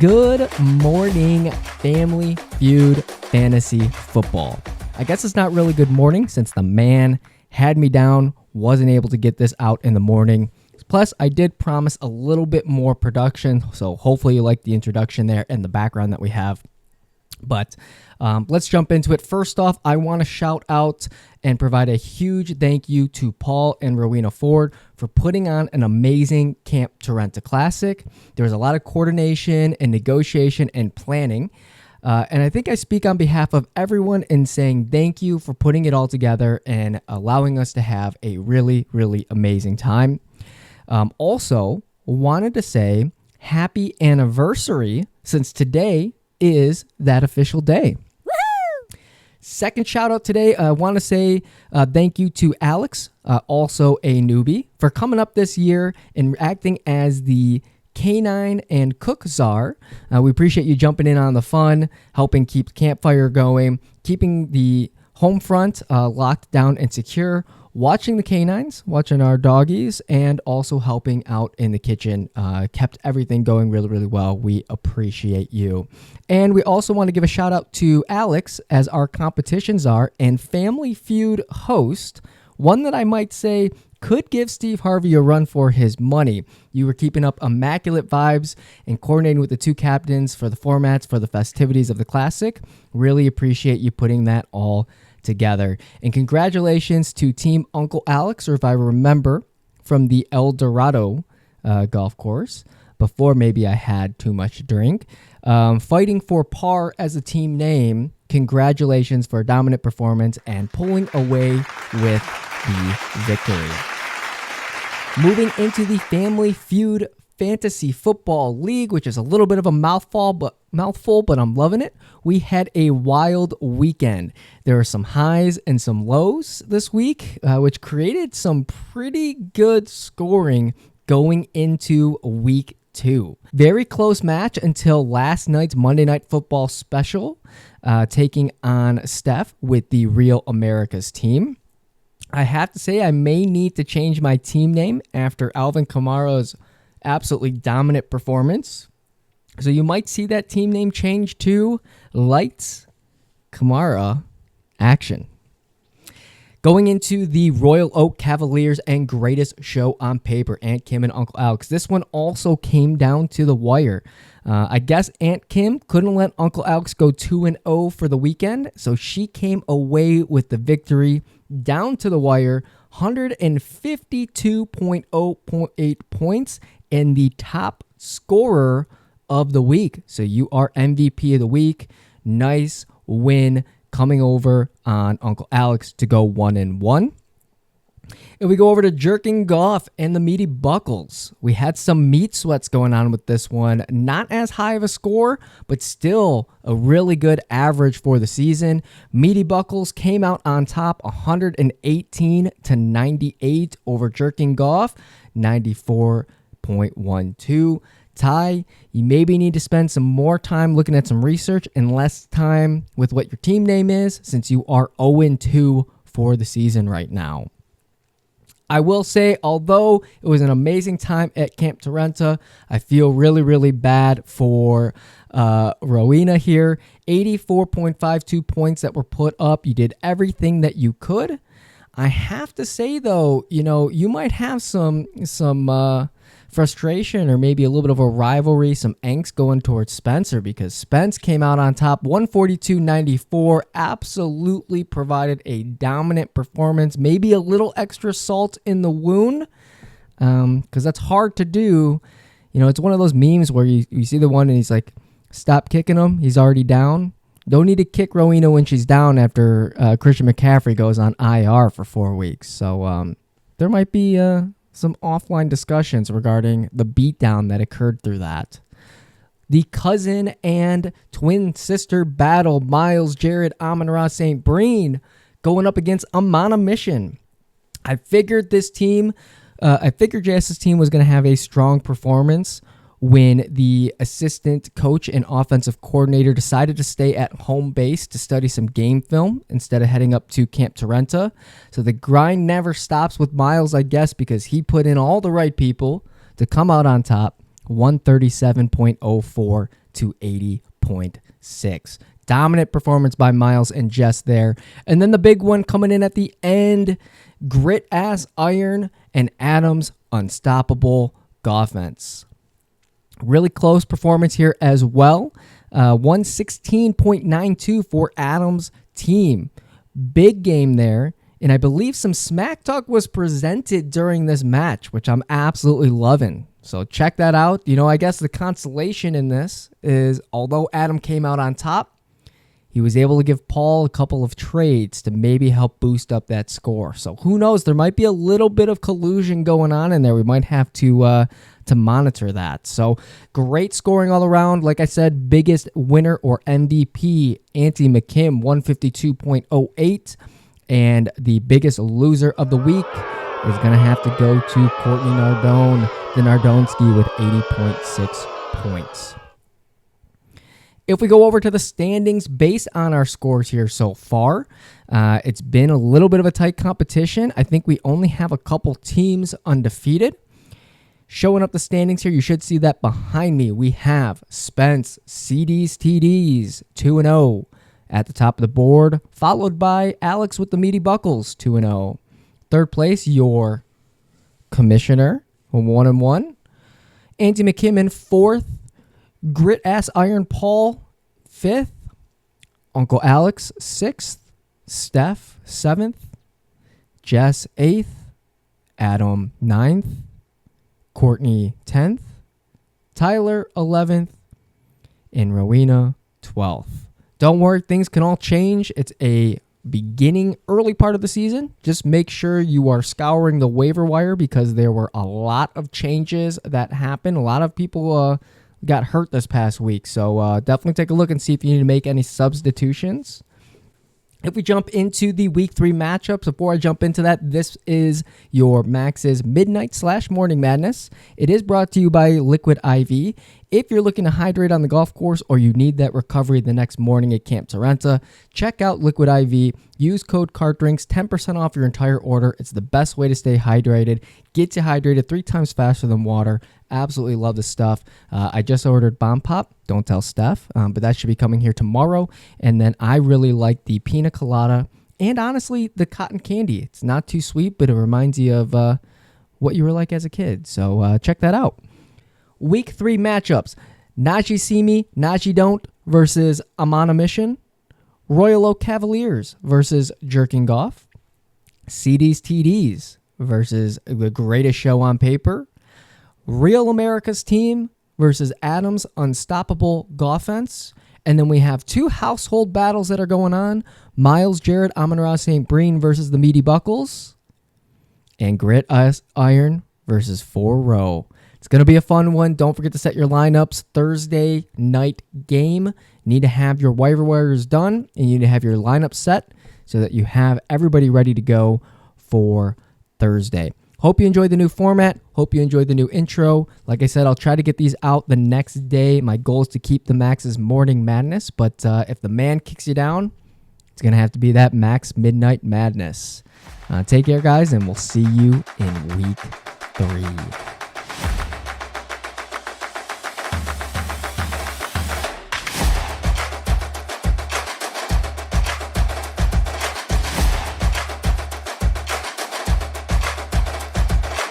Good morning, Family Feud Fantasy Football. I guess it's not really good morning since the man had me down, wasn't able to get this out in the morning. Plus, I did promise a little bit more production, so hopefully you like the introduction there and the background that we have. But let's jump into it. First off, I want to shout out and provide a huge thank you to Paul and Rowena Ford for putting on an amazing Camp Torenta Classic. There was a lot of coordination and negotiation and planning. And I think I speak on behalf of everyone in saying thank you for putting it all together and allowing us to have a really, really amazing time. Also, wanted to say happy anniversary since today is that official day. Woohoo! Second shout out today, I want to say thank you to Alex, also a newbie, for coming up this year and acting as the Canine and Cook Czar. We appreciate you jumping in on the fun, helping keep Campfire going, keeping the home front locked down and secure, watching the canines, watching our doggies, and also helping out in the kitchen. Kept everything going really, really well. We appreciate you. And we also want to give a shout out to Alex as our competition czar and Family Feud host, one that I might say could give Steve Harvey a run for his money. You were keeping up immaculate vibes and coordinating with the two captains for the formats for the festivities of the Classic. Really appreciate you putting that all together. And congratulations to Team Uncle Alex, or if I remember, from the El Dorado golf course, before maybe I had too much to drink. Fighting for par as a team name. Congratulations for a dominant performance and pulling away with the victory. Moving into the Family Feud Fantasy Football League, which is a little bit of a mouthful, but I'm loving it. We had a wild weekend. There were some highs and some lows this week, which created some pretty good scoring going into week 2. Very close match until last night's Monday Night Football special, taking on Steph with the Real America's team. I have to say I may need to change my team name after Alvin Kamara's absolutely dominant performance. So you might see that team name change to Lights Kamara Action. Going into the Royal Oak Cavaliers and greatest show on paper, Aunt Kim and Uncle Alex. This one also came down to the wire. I guess Aunt Kim couldn't let Uncle Alex go 2-0 for the weekend, so she came away with the victory down to the wire, 152.0.8 points, and the top scorer of the week. So you are MVP of the week. Nice win coming over on Uncle Alex to go 1-1. And we go over to Jerking Golf and the Meaty Buckles. We had some meat sweats going on with this one. Not as high of a score, but still a really good average for the season. Meaty Buckles came out on top 118-98 over Jerking Golf, 94.12. Ty, you maybe need to spend some more time looking at some research and less time with what your team name is, since you are 0-2 for the season right now. I will say, although it was an amazing time at Camp Torenta, I feel really, really bad for Rowena here. 84.52 points that were put up. You did everything that you could. I have to say, though, you might have some frustration or maybe a little bit of a rivalry, some angst going towards Spencer, because Spence came out on top 142.94, absolutely provided a dominant performance, maybe a little extra salt in the wound, because that's hard to do. It's one of those memes where you see the one and he's like, stop kicking him, he's already down. Don't need to kick Rowena when she's down after Christian McCaffrey goes on IR for 4 weeks. So there might be some offline discussions regarding the beatdown that occurred through that. The cousin and twin sister battle, Miles, Jared, Amon-Ra, St. Breen, going up against Amana Mission. I figured JS's team was going to have a strong performance when the assistant coach and offensive coordinator decided to stay at home base to study some game film instead of heading up to Camp Torenta. So the grind never stops with Miles, I guess, because he put in all the right people to come out on top, 137.04 to 80.6. Dominant performance by Miles and Jess there. And then the big one coming in at the end, Grit Ass Iron and Adam's Unstoppable Offense. Really close performance here as well. 116.92 for Adam's team. Big game there. And I believe some smack talk was presented during this match, which I'm absolutely loving. So check that out. I guess the consolation in this is, although Adam came out on top, he was able to give Paul a couple of trades to maybe help boost up that score. So who knows? There might be a little bit of collusion going on in there. We might have to monitor that. So great scoring all around. Like I said, biggest winner or MVP, Auntie McKim, 152.08. And the biggest loser of the week is going to have to go to Courtney Nardone, the Nardonski, with 80.6 points. If we go over to the standings based on our scores here so far, it's been a little bit of a tight competition. I think we only have a couple teams undefeated. Showing up the standings here, you should see that behind me we have Spence, CDs, TDs, 2-0 at the top of the board, followed by Alex with the Meaty Buckles, 2-0. Third place, your Commissioner, 1-1. Auntie McKim in fourth. Grit Ass Iron Paul, 5th. Uncle Alex, 6th. Steph, 7th. Jess, 8th. Adam, 9th. Courtney, 10th. Tyler, 11th. And Rowena, 12th. Don't worry, things can all change. It's a early part of the season. Just make sure you are scouring the waiver wire because there were a lot of changes that happened. A lot of people got hurt this past week. So definitely take a look and see if you need to make any substitutions. If we jump into the week 3 matchups, before I jump into that, this is your Max's Midnight/Morning Madness. It is brought to you by Liquid IV. If you're looking to hydrate on the golf course or you need that recovery the next morning at Camp Torenta, check out Liquid IV. Use code CARTDRINKS, 10% off your entire order. It's the best way to stay hydrated. Get you hydrated 3 times faster than water. Absolutely love the stuff. I just ordered Bomb Pop. Don't tell Steph, but that should be coming here tomorrow. And then I really like the Pina Colada and honestly the cotton candy. It's not too sweet, but it reminds you of what you were like as a kid. So check that out. Week 3 matchups. Najee See Me, Najee Don't versus I'm on a Mission. Royal Oak Cavaliers versus Jerking Goff. CDs TDs versus The Greatest Show on Paper. Real America's Team versus Adam's Unstoppable Offense. And then we have 2 household battles that are going on. Miles Jared, Amon-Ra St. Breen versus the Meaty Buckles. And Grit Iron versus 4-Row. It's going to be a fun one. Don't forget to set your lineups. Thursday night game. Need to have your waiver wires done, and you need to have your lineup set so that you have everybody ready to go for Thursday. Hope you enjoyed the new format. Hope you enjoyed the new intro. Like I said, I'll try to get these out the next day. My goal is to keep the Max's Morning Madness, but if the man kicks you down, it's going to have to be that Max Midnight Madness. Take care, guys, and we'll see you in week 3.